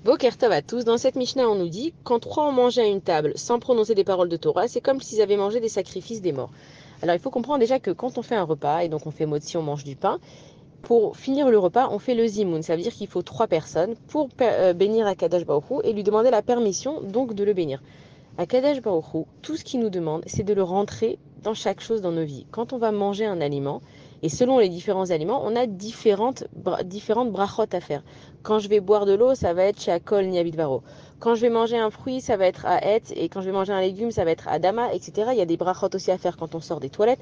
Boker Tov à tous. Dans cette Mishnah, on nous dit quand trois ont mangé à une table sans prononcer des paroles de Torah, c'est comme s'ils avaient mangé des sacrifices des morts. Alors il faut comprendre déjà que quand on fait un repas, et donc on fait motzi, on mange du pain, pour finir le repas, on fait le zimoun. Ça veut dire qu'il faut trois personnes pour bénir Akadosh Baruch Hu et lui demander la permission donc de le bénir. Akadosh Baruch Hu, tout ce qu'il nous demande, c'est de le rentrer dans chaque chose dans nos vies. Quand on va manger un aliment, et selon les différents aliments, on a différentes brachot à faire. Quand je vais boire de l'eau, ça va être Shakol Niabidvaro. Quand je vais manger un fruit, ça va être à Et, et quand je vais manger un légume, ça va être à Dama, etc. Il y a des brachot aussi à faire quand on sort des toilettes.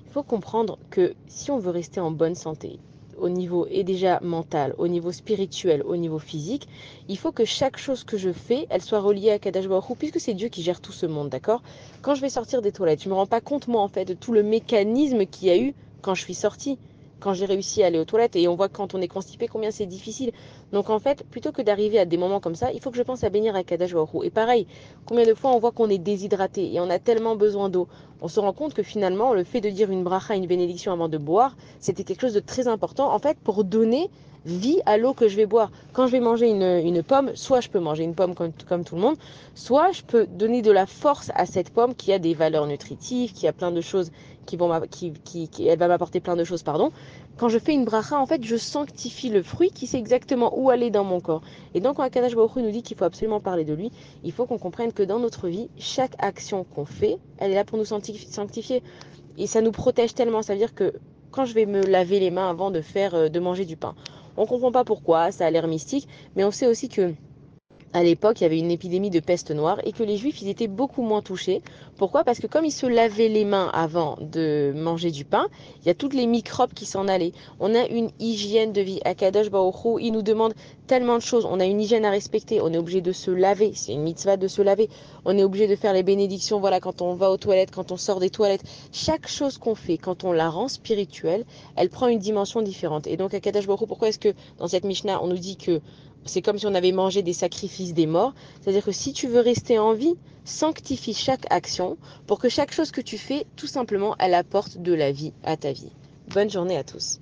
Il faut comprendre que si on veut rester en bonne santé, au niveau et déjà mental, au niveau spirituel, au niveau physique, il faut que chaque chose que je fais, elle soit reliée à Kadash Baruch Hu, puisque c'est Dieu qui gère tout ce monde, d'accord? Quand je vais sortir des toilettes, je me rends pas compte, moi, en fait, de tout le mécanisme qu'il y a eu quand je suis sortie, quand j'ai réussi à aller aux toilettes, et on voit quand on est constipé combien c'est difficile. Donc en fait, plutôt que d'arriver à des moments comme ça, il faut que je pense à bénir à Kadash Baruch Hu. Et pareil, combien de fois on voit qu'on est déshydraté et on a tellement besoin d'eau. On se rend compte que finalement, le fait de dire une bracha, une bénédiction avant de boire, c'était quelque chose de très important, en fait, pour donner vie à l'eau que je vais boire. Quand je vais manger une pomme, soit je peux manger une pomme comme tout le monde, soit je peux donner de la force à cette pomme qui a des valeurs nutritives, qui a plein de choses elle va m'apporter plein de choses, pardon. Quand je fais une bracha, en fait, je sanctifie le fruit qui sait exactement où aller dans mon corps. Et donc, quand Akadosh Baruch Hu nous dit qu'il faut absolument parler de lui, il faut qu'on comprenne que dans notre vie, chaque action qu'on fait, elle est là pour nous sanctifier. Et ça nous protège tellement. Ça veut dire que quand je vais me laver les mains avant de manger du pain, on comprend pas pourquoi, ça a l'air mystique, mais on sait aussi que à l'époque, il y avait une épidémie de peste noire et que les juifs, ils étaient beaucoup moins touchés. Pourquoi? Parce que comme ils se lavaient les mains avant de manger du pain, il y a toutes les microbes qui s'en allaient. On a une hygiène de vie. Akadosh Baruch Hu, il nous demande tellement de choses. On a une hygiène à respecter. On est obligé de se laver. C'est une mitzvah de se laver. On est obligé de faire les bénédictions, voilà, quand on va aux toilettes, quand on sort des toilettes. Chaque chose qu'on fait, quand on la rend spirituelle, elle prend une dimension différente. Et donc, Akadosh Baruch Hu, pourquoi est-ce que dans cette Mishnah, on nous dit que c'est comme si on avait mangé des sacrifices des morts. C'est-à-dire que si tu veux rester en vie, sanctifie chaque action pour que chaque chose que tu fais, tout simplement, elle apporte de la vie à ta vie. Bonne journée à tous.